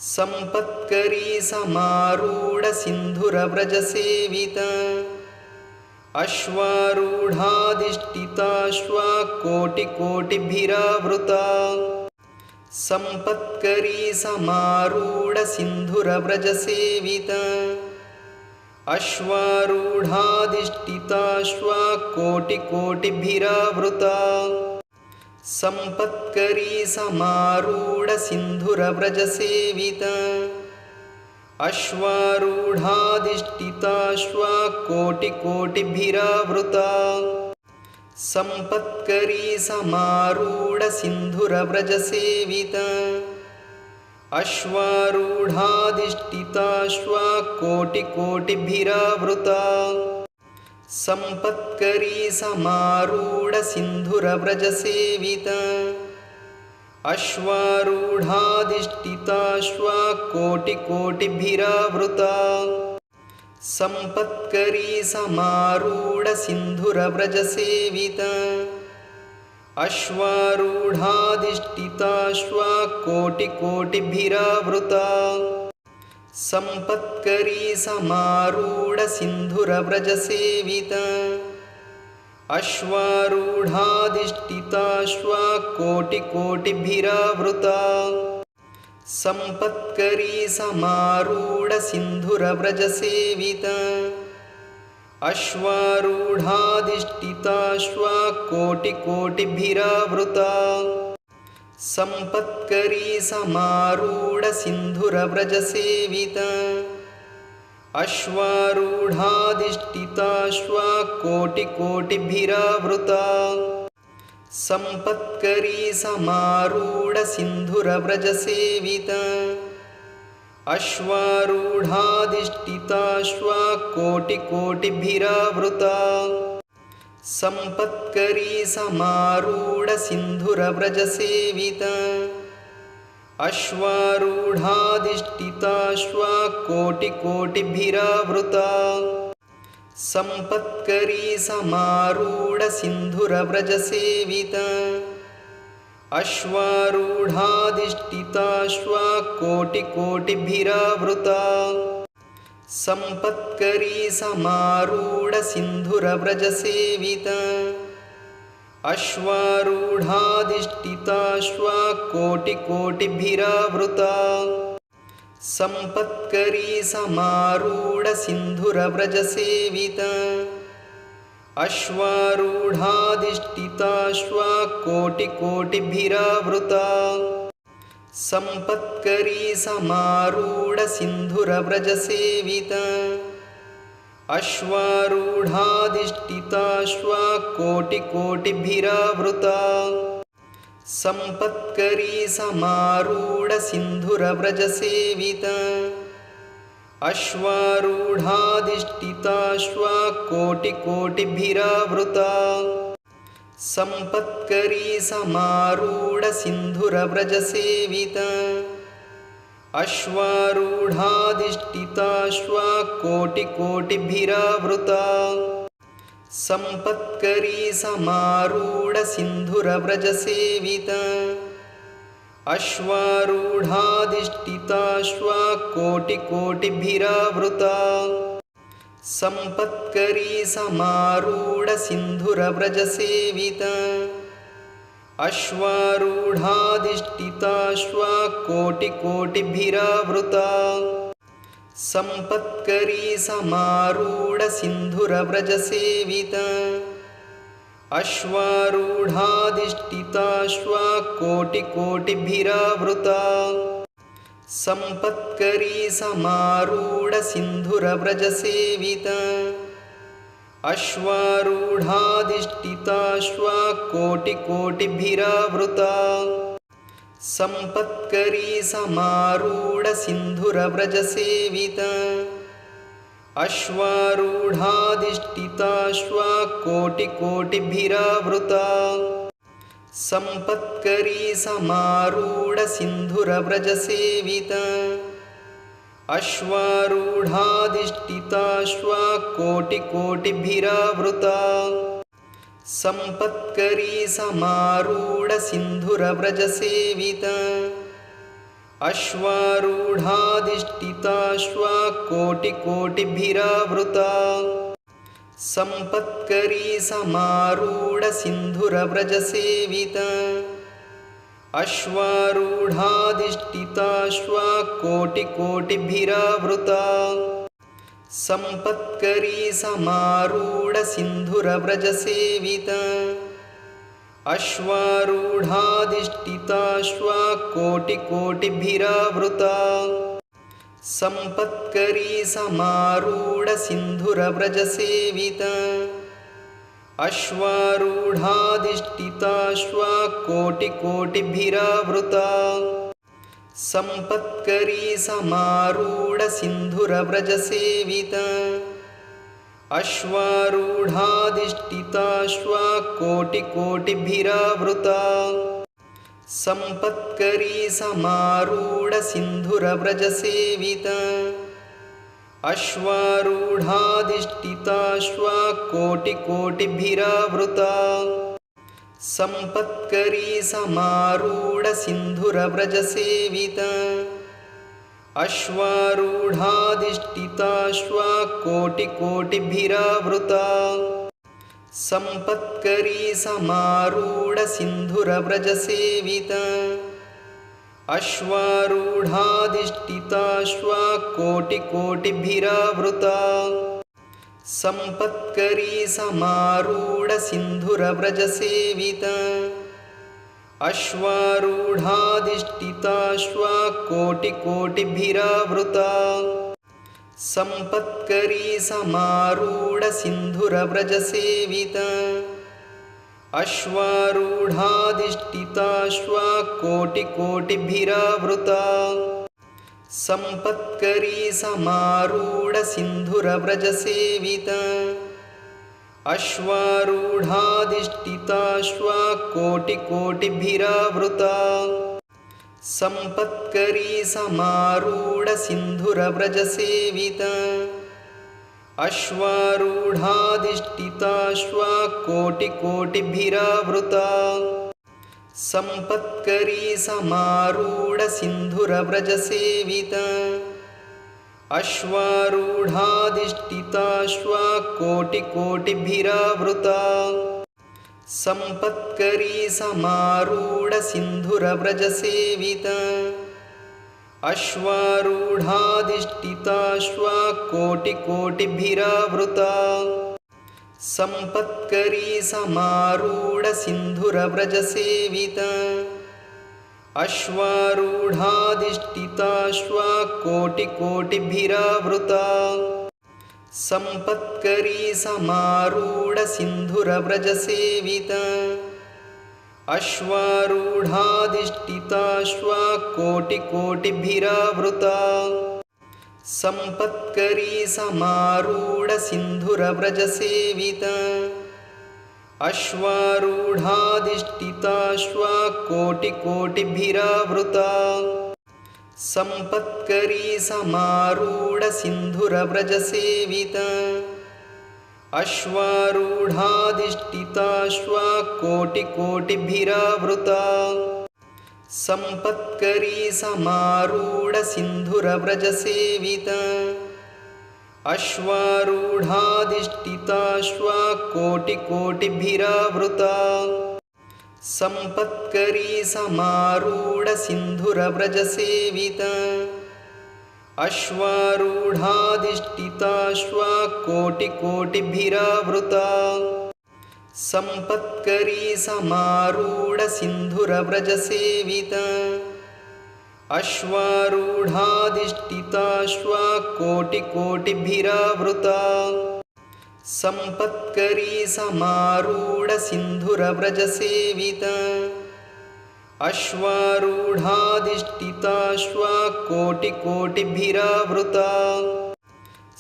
संपत्करी समारूढ़ सिंधुरव्रज सेविता अश्वारूढ़ाधिष्ठिताश्वा कोटिकोटिभिरावृता संपत्करी समारूढ़ सिंधुरव्रज सेविता अश्वारूढ़ाधिष्ठिताश्वा कोटिकोटिभिरावृता संपत्करी समारूढ़ सिंधुरव्रज सेविता अश्वारूढ़ाधिष्ठिताश्वा कोटिकोटिभिरावृता संपत्करी समारूढ़ सिंधुरव्रज सेविता अश्वारूढ़ाधिष्ठिताश्वा कोटिकोटिभिरावृता संपत्करी समारूढ़ सिंधुरव्रज सेविता अश्वारूढ़ाधिष्ठिताश्वा कोटिकोटिभिरावृता संपत्करी समारूढ़ सिंधुरव्रज सेविता अश्वारूढ़ाधिष्ठिताश्वा कोटिकोटिभिरावृता संपत्करी समारूढ़ सिंधुरव्रज सेविता अश्वारूढ़ाधिष्ठिताश्वा कोटिकोटिभिरावृता संपत्करी समारूढ़ सिंधुरव्रज सेविता अश्वारूढ़ाधिष्ठिताश्वा कोटिकोटिभिरावृता संपत्करी समारूढ़ सिंधुरव्रज सेविता अश्वारूढ़ाधिष्ठिताश्वा कोटिकोटिभिरावृता संपत्करी समारूढ़ सिंधुरव्रज सेविता अश्वारूढ़ाधिष्ठिताश्वा कोटिकोटिभिरावृता संपत्करी समारूढ़ सिंधुरव्रज सेविता अश्वारूढ़ाधिष्ठिताश्वा कोटिकोटिभिरावृता संपत्करी समारूढ़ सिंधुरव्रज सेविता अश्वारूढ़ाधिष्ठिताश्वा कोटिकोटिभिरावृता संपत्करी समारूढ़ सिंधुरव्रज सेविता अश्वारूढ़ाधिष्ठिताश्वा कोटिकोटिभिरावृता संपत्करी समारूढ़ सिंधुरव्रज सेविता अश्वारूढ़ाधिष्ठिताश्वा कोटिकोटिभिरावृता संपत्करी समारूढ़ सिंधुरव्रज सेविता अश्वारूढ़ाधिष्ठिताश्वा कोटिकोटिभिरावृता संपत्करी समारूढ़ सिंधुरव्रज सेविता अश्वारूढ़ाधिष्ठिताश्वा कोटिकोटिभिरावृता संपत्करी समारूढ़ सिंधुरव्रज सेविता अश्वारूढ़ाधिष्ठिताश्वा कोटिकोटिभिरावृता संपत्करी समारूढ़ सिंधुरव्रज सेविता अश्वारूढ़ाधिष्ठिताश्वा कोटिकोटिभिरावृता संपत्करी समारूढ़ सिंधुरव्रज सेविता अश्वारूढ़ाधिष्ठिताश्वा कोटिकोटिभिरावृता संपत्करी समारूढ़ सिंधुरव्रज सेविता अश्वारूढ़ाधिष्ठिताश्वा कोटिकोटिभिरावृता संपत्करी समारूढ़ सिंधुरव्रज सेविता अश्वारूढ़ाधिष्ठिताश्वा कोटिकोटिभिरावृता संपत्करी समारूढ़ सिंधुरव्रज सेविता अश्वारूढ़ाधिष्ठिताश्वा कोटिकोटिभिरावृता संपत्करी समारूढ़ सिंधुरव्रज सेविता अश्वारूढ़ाधिष्ठिताश्वा कोटिकोटिभिरावृता संपत्करी समारूढ़ सिंधुरव्रज सेविता अश्वारूढाधिष्ठिताश्वा कोटिकोटिभिरावृता सम्पत्करी समारूढसिन्धुरव्रजसेविता अश्वारूढाधिष्ठिताश्वा कोटिकोटिभिरावृता सम्पत्करी समारूढसिन्धुरव्रजसेविता अश्वारूढाधिष्ठिताश्वा कोटिकोटिभिरावृता सम्पत्करी समारूढसिन्धुरव्रजसेविता अश्वारूढाधिष्ठिताश्वा कोटिकोटिभिरावृता सम्पत्करी समारूढसिन्धुरव्रजसेविता अश्वारूढाधिष्ठिताश्वा कोटिकोटिभिरावृता सम्पत्करी समारूढसिन्धुरव्रजसेविता अश्वारूढाधिष्ठिताश्वा कोटिकोटिभिरावृता सम्पत्करी समारूढसिन्धुरव्रजसेविता अश्वारूढाधिष्ठिताश्वा कोटिकोटिभिरावृता सम्पत्करी समारूढसिन्धुरव्रजसेविता अश्वारूढाधिष्ठिताश्वा कोटिकोटिभिरावृता सम्पत्करी समारूढसिन्धुरव्रजसेविता अश्वारूढाधिष्ठिताश्वा कोटिकोटिभिरावृता सम्पत्करी समारूढसिन्धुरव्रजसेविता अश्वारूढाधिष्ठिताश्वा कोटिकोटिभिरावृता सम्पत्करी समारूढसिन्धुरव्रजसेविता अश्वारूढाधिष्ठिताश्वा कोटिकोटिभिरावृता सम्पत्करी समारूढसिन्धुरव्रजसेविता अश्वारूढाधिष्ठिताश्वा कोटिकोटिभिरावृता सम्पत्करी समारूढसिन्धुरव्रजसेविता अश्वारूढाधिष्ठिताश्वा कोटिकोटिभिरावृता सम्पत्करी समारूढसिन्धुरव्रजसेविता अश्वारूढाधिष्ठिताश्वा कोटिकोटिभिरावृता सम्पत्करी समारूढसिन्धुरव्रजसेविता अश्वारूढाधिष्ठिताश्वा कोटिकोटिभिरावृता सम्पत्करी समारूढसिन्धुरव्रजसेविता अश्वारूढाधिष्ठिताश्वा कोटिकोटिभिरावृता सम्पत्करी समारूढसिन्धुरव्रजसेविता अश्वारूढाधिष्ठिताश्वा कोटिकोटिभिरावृता सम्पत्करी समारूढसिन्धुरव्रजसेविता अश्वारूढाधिष्ठिताश्वा कोटिकोटिभिरावृता सम्पत्करी समारूढसिन्धुरव्रजसेविता अश्वारूढाधिष्ठिताश्वा कोटिकोटिभिरावृता सम्पत्करी समारूढसिन्धुरव्रजसेविता अश्वारूढाधिष्ठिताश्वा कोटिकोटिभिरावृता सम्पत्करी समारूढसिन्धुरव्रजसेविता अश्वारूढाधिष्ठिताश्वा कोटिकोटिभिरावृता सम्पत्करी समारूढसिन्धुरव्रजसेविता अश्वारूढाधिष्ठिताश्वा कोटिकोटिभिरावृता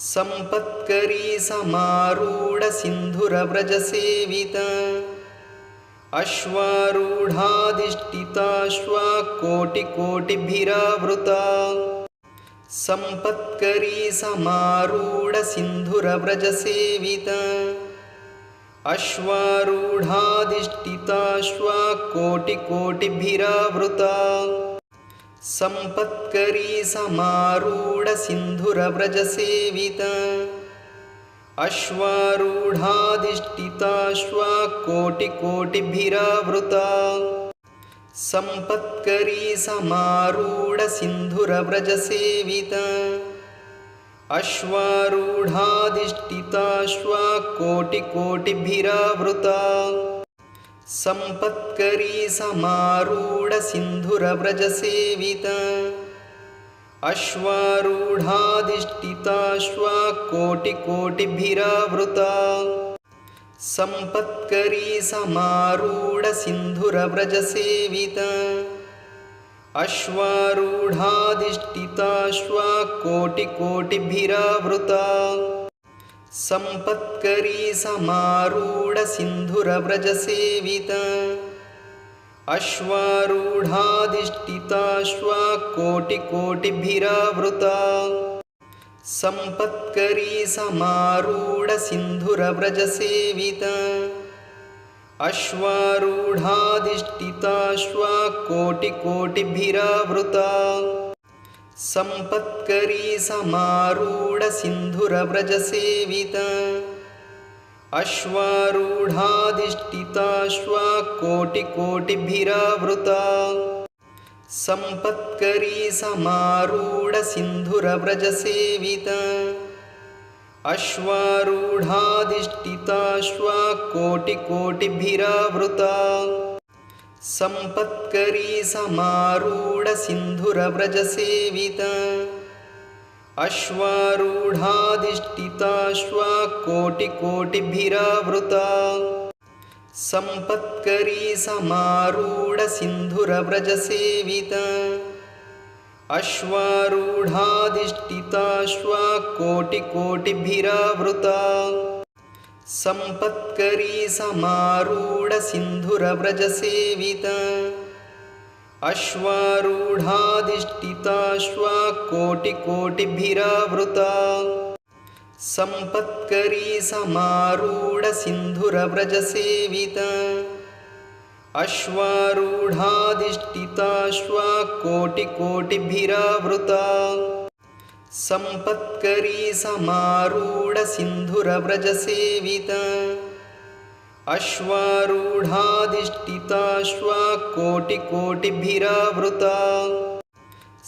सम्पत्करी समारूढसिन्धुरव्रजसेविता अश्वारूढाधिष्ठिताश्वा कोटिकोटिभिरावृता सम्पत्करी समारूढसिन्धुरव्रजसेविता अश्वारूढाधिष्ठिताश्वा कोटिकोटिभिरावृता सम्पत्करी समारूढ सिन्धुरव्रजसेवित अश्वारूढाधिष्ठिताश्वा कोटिकोटिभिरावृता सम्पत्करी समारूढ सिन्धुरव्रजसेवित अश्वारूढाधिष्ठिताश्वा कोटिकोटिभिरावृता सम्पत्करी समारूढ सिन्धुरव्रजसेवित अश्वारूढाधिष्ठिताश्वा कोटिकोटिभिरावृता सम्पत्करी समारूढ सिन्धुरव्रजसेवित अश्वारूढाधिष्ठिताश्वा कोटिकोटिभिरावृता सम्पत्करी समारूढ सिन्धुरव्रजसेवित अश्वारूढाधिष्ठिताश्वा कोटिकोटिभिरावृता सम्पत्करी समारूढ सिन्धुरव्रजसेवित अश्वारूढाधिष्ठिताश्वा कोटिकोटिभिरावृता सम्पत्करी समारूढ सिन्धुरव्रजसेवित अश्वारूढाधिष्ठिताश्वा कोटिकोटिभिरावृता सम्पत्करी समारूढ सिन्धुरव्रजसेवित अश्वारूढाधिष्ठिताश्वा कोटिकोटिभिरावृता सम्पत्करी समारूढ सिन्धुरव्रजसेवित अश्वारूढाधिष्ठिताश्वा कोटिकोटिभिरावृता सम्पत्करी समारूढ सिन्धुरव्रजसेवित अश्वारूढाधिष्ठिताश्वा कोटिकोटिभिरावृता सम्पत्करी समारूढ सिन्धुरव्रजसेवित अश्वारूढाधिष्ठिताश्वा कोटिकोटिभिरावृता सम्पत्करी समारूढ सिन्धुरव्रजसेवित अश्वारूढाधिष्ठिताश्वा कोटिकोटिभिरावृता सम्पत्करी समारूढ सिन्धुरव्रजसेवित अश्वारूढाधिष्ठिताश्वा कोटिकोटिभिरावृता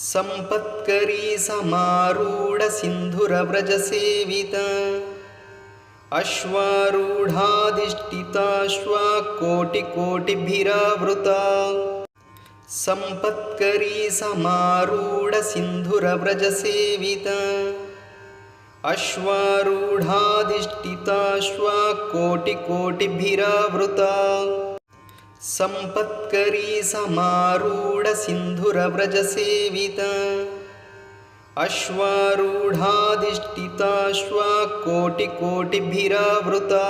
सम्पत्करी समारूढ सिन्धुरव्रजसेवित अश्वारूढाधिष्ठिताश्वा कोटिकोटिभिरावृता सम्पत्करी समारूढ सिन्धुरव्रजसेवित अश्वारूढाधिष्ठिताश्वा कोटिकोटिभिरावृता सम्पत्करी समारूढ सिन्धुरव्रजसेवित अश्वारूढाधिष्ठिताश्वा कोटिकोटिभिरावृता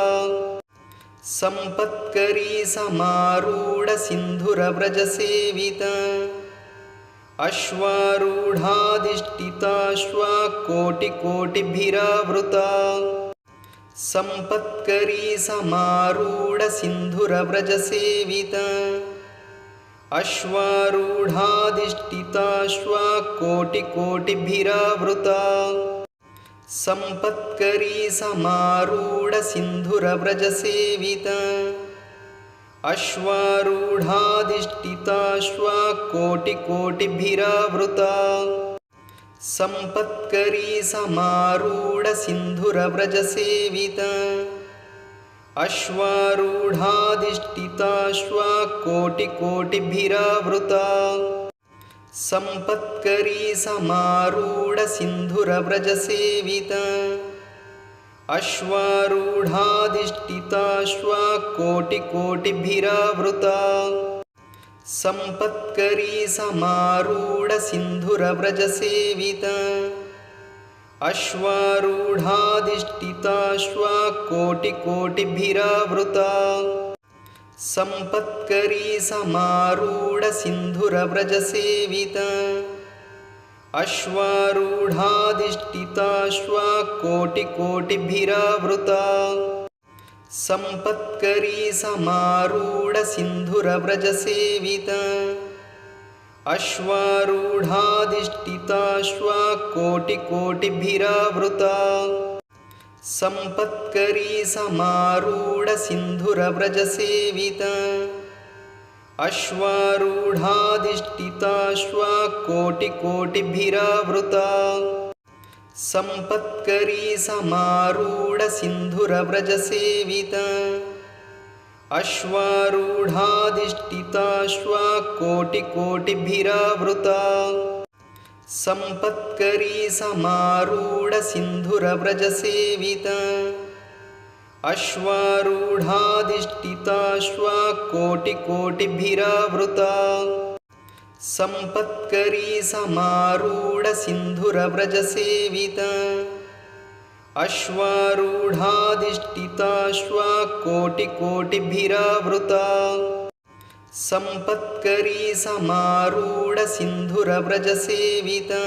सम्पत्करी समारूढ सिन्धुरव्रजसेवित अश्वारूढाधिष्ठिताश्वा कोटिकोटिभिरावृता सम्पत्करी समारूढ सिन्धुरव्रजसेवित अश्वारूढाधिष्ठिताश्वा कोटिकोटिभिरावृता सम्पत्करी समारूढ सिन्धुरव्रजसेवित अश्वारूढाधिष्ठिताश्वा कोटिकोटिभिरावृता सम्पत्करी समारूढ सिन्धुरव्रजसेवित अश्वारूढाधिष्ठिताश्वा कोटिकोटिभिरावृता सम्पत्करी समारूढ सिन्धुरव्रजसेवित अश्वारूढाधिष्ठिताश्वा कोटिकोटिभिरावृता सम्पत्करी समारूढ सिन्धुरव्रजसेवित अश्वारूढाधिष्ठिताश्वा कोटिकोटिभिरावृता सम्पत्करी समारूढ सिन्धुरव्रजसेवित अश्वारूढाधिष्ठिताश्वा कोटिकोटिभिरावृता सम्पत्करी समारूढ सिन्धुरव्रजसेवित अश्वारूढाधिष्ठिताश्वा कोटिकोटिभिरावृता सम्पत्करी समारूढसिन्धुरव्रजसेविता अश्वारूढाधिष्ठिताश्वा कोटिकोटिभिरावृता सम्पत्करी समारूढसिन्धुरव्रजसेविता अश्वारूढाधिष्ठिताश्वा कोटिकोटिभिरावृता सम्पत्करी समारूढसिन्धुरव्रजसेविता अश्वारूढाधिष्ठिताश्वा कोटिकोटिभिरावृता सम्पत्करी समारूढसिन्धुरव्रजसेविता अश्वारूढाधिष्ठिताश्वा कोटिकोटिभिरावृता सम्पत्करी समारूढसिन्धुरव्रजसेविता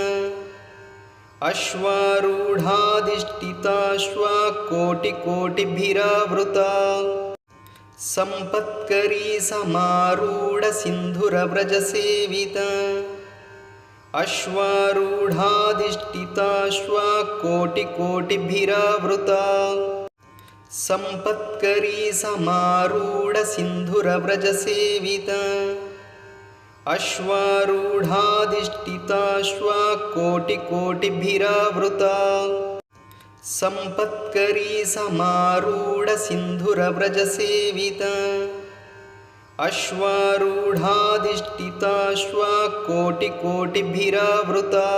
अश्वारूढाधिष्ठिताश्वा कोटिकोटिभिरावृता सम्पत्करी समारूढसिन्धुरव्रजसेविता अश्वारूढाधिष्ठिताश्वा कोटिकोटिभिरावृता सम्पत्करी समारूढसिन्धुरव्रजसेविता अश्वारूढाधिष्ठिताश्वा कोटिकोटिभिरावृता सम्पत्करी समारूढसिन्धुरव्रजसेविता अश्वारूढाधिष्ठिताश्वा कोटिकोटिभिरावृता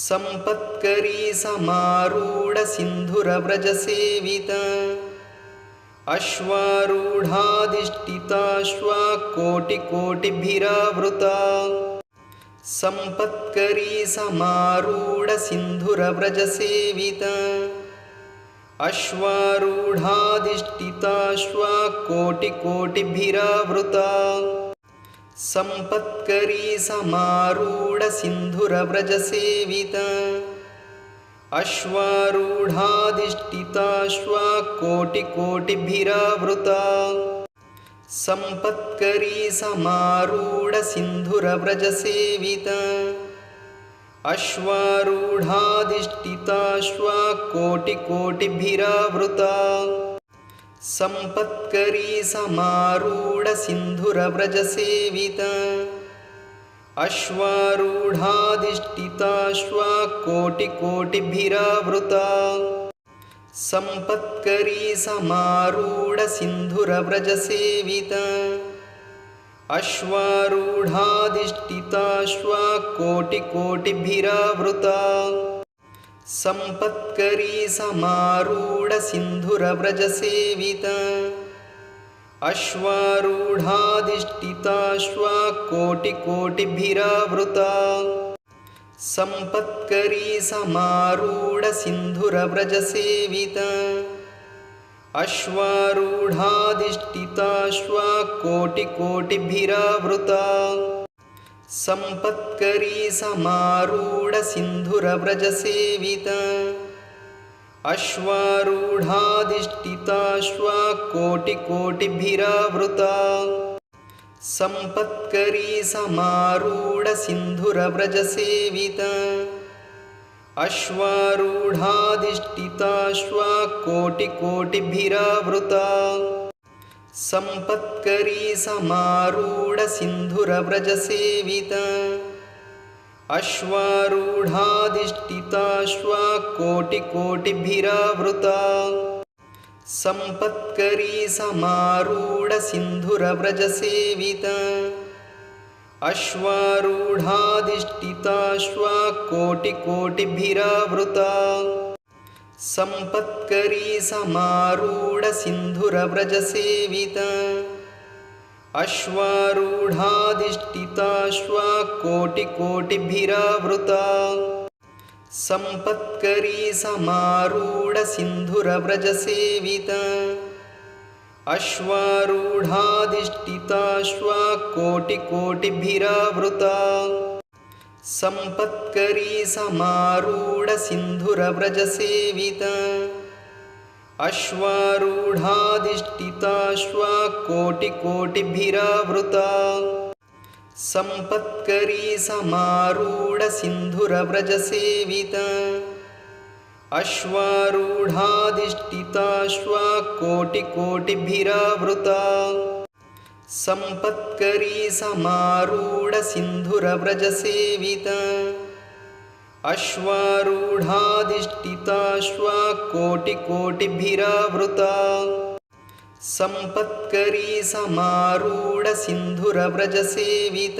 सम्पत्करी समारूढसिन्धुरव्रजसेविता अश्वारूढाधिष्ठिताश्वा कोटिकोटिभिरावृता सम्पत्करी समारूढसिन्धुरव्रजसेविता अश्वारूढाधिष्ठिताश्वा कोटिकोटिभिरावृता सम्पत्करी समारूढसिन्धुरव्रजसेविता अश्वारूढाधिष्ठिताश्वा कोटिकोटिभिरावृता सम्पत्करी समारूढसिन्धुरव्रजसेविता अश्वारूढाधिष्ठिताश्वा कोटिकोटिभिरावृता सम्पत्करी समारूढसिन्धुरव्रजसेविता अश्वारूढाधिष्ठिताश्वा कोटिकोटिभिरावृता सम्पत्करी समारूढसिन्धुरव्रजसेविता अश्वारूढाधिष्ठिताश्वा कोटिकोटिभिरावृता सम्पत्करी समारूढसिन्धुरव्रजसेविता अश्वारूढाधिष्ठिताश्वा कोटिकोटिभिरावृता सम्पत्करी समारूढसिन्धुरव्रजसेविता अश्वारूढाधिष्ठिताश्वा कोटिकोटिभिरावृता सम्पत्करी समारूढसिन्धुरव्रजसेविता अश्वारूढाधिष्ठिताश्वा कोटिकोटिभिरावृता सम्पत्करी समारूढसिन्धुरव्रजसेविता अश्वारूढाधिष्ठिताश्वा कोटिकोटिभिरावृता सम्पत्करी समारूढसिन्धुरव्रजसेविता अश्वारूढाधिष्ठिताश्वा कोटिकोटिभिरावृता सम्पत्करी समारूढसिन्धुरव्रजसेविता अश्वारूढाधिष्ठिताश्वा कोटिकोटिभिरावृता सम्पत्करी समारूढसिन्धुरव्रजसेविता अश्वारूढाधिष्ठिताश्वा कोटिकोटिभिरावृता सम्पत्करी समारूढसिन्धुरव्रजसेविता अश्वारूढाधिष्ठिताश्वा कोटिकोटिभिरावृता सम्पत्करी समारूढसिन्धुरव्रजसेविता अश्वारूढाधिष्ठिताश्वा कोटिकोटिभिरावृता सम्पत्करी समारूढ सिन्धुरव्रजसेवित अश्वारूढाधिष्ठिताश्वा कोटिकोटिभिरावृता सम्पत्करी समारूढ सिन्धुरव्रजसेवित अश्वारूढाधिष्ठिताश्वा कोटिकोटिभिरावृता सम्पत्करी समारूढ सिन्धुरव्रजसेवित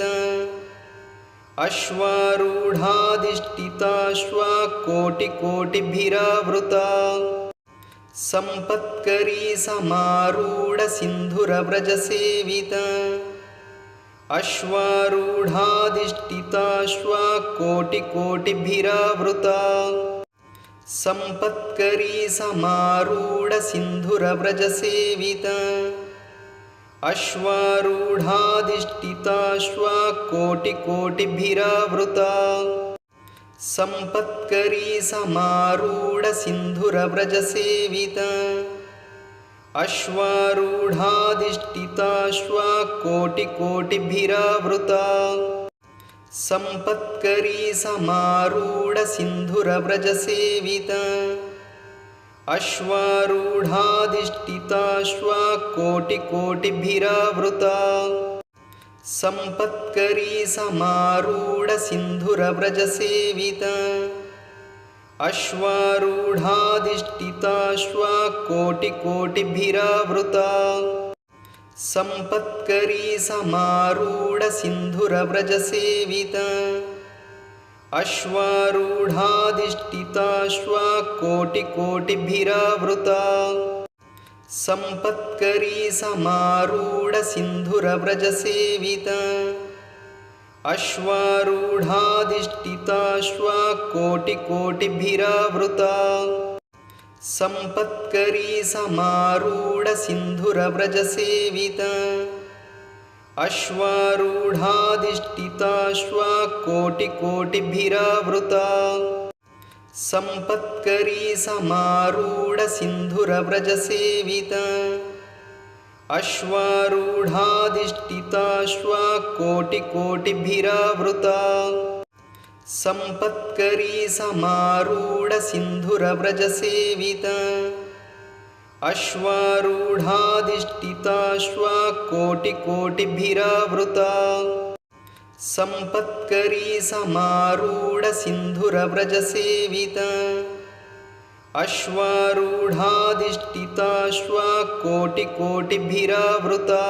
अश्वारूढाधिष्ठिताश्वा कोटिकोटिभिरावृता सम्पत्करी समारूढ सिन्धुरव्रजसेवित अश्वारूढाधिष्ठिताश्वा कोटिकोटिभिरावृता सम्पत्करी समारूढ सिन्धुरव्रजसेवित अश्वारूढाधिष्ठिताश्वा कोटिकोटिभिरावृता सम्पत्करी समारूढ सिन्धुरव्रजसेवित अश्वारूढाधिष्ठिताश्वा कोटिकोटिभिरावृता सम्पत्करी समारूढ सिन्धुरव्रजसेवित अश्वारूढाधिष्ठिताश्वा कोटिकोटिभिरावृता सम्पत्करी समारूढ सिन्धुरव्रजसेवित अश्वारूढाधिष्ठिताश्वा कोटिकोटिभिरावृता सम्पत्करी समारूढ सिन्धुरव्रजसेवित अश्वारूढाधिष्ठिताश्वा कोटिकोटिभिरावृता सम्पत्करी समारूढ सिन्धुरव्रजसेवित अश्वारूढाधिष्ठिताश्वा कोटिकोटिभिरावृता सम्पत्करी समारूढ सिन्धुरव्रजसेवित अश्वारूढाधिष्ठिताश्वा कोटिकोटिभिरावृता सम्पत्करी समारूढ सिन्धुरव्रजसेवित अश्वारूढाधिष्ठिताश्वा कोटिकोटिभिरावृता सम्पत्करी समारूढ सिन्धुरव्रजसेवित अश्वारूढाधिष्ठिताश्वा कोटिकोटिभिरावृता सम्पत्करी समारूढ सिन्धुरव्रजसेवित अश्वारूढाधिष्ठिताश्वा कोटिकोटिभिरावृता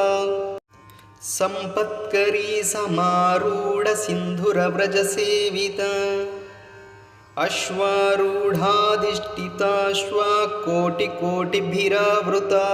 सम्पत्करी समारूढ सिन्धुरव्रजसेवित अश्वारूढाधिष्ठिताश्वा कोटिकोटिभिरावृता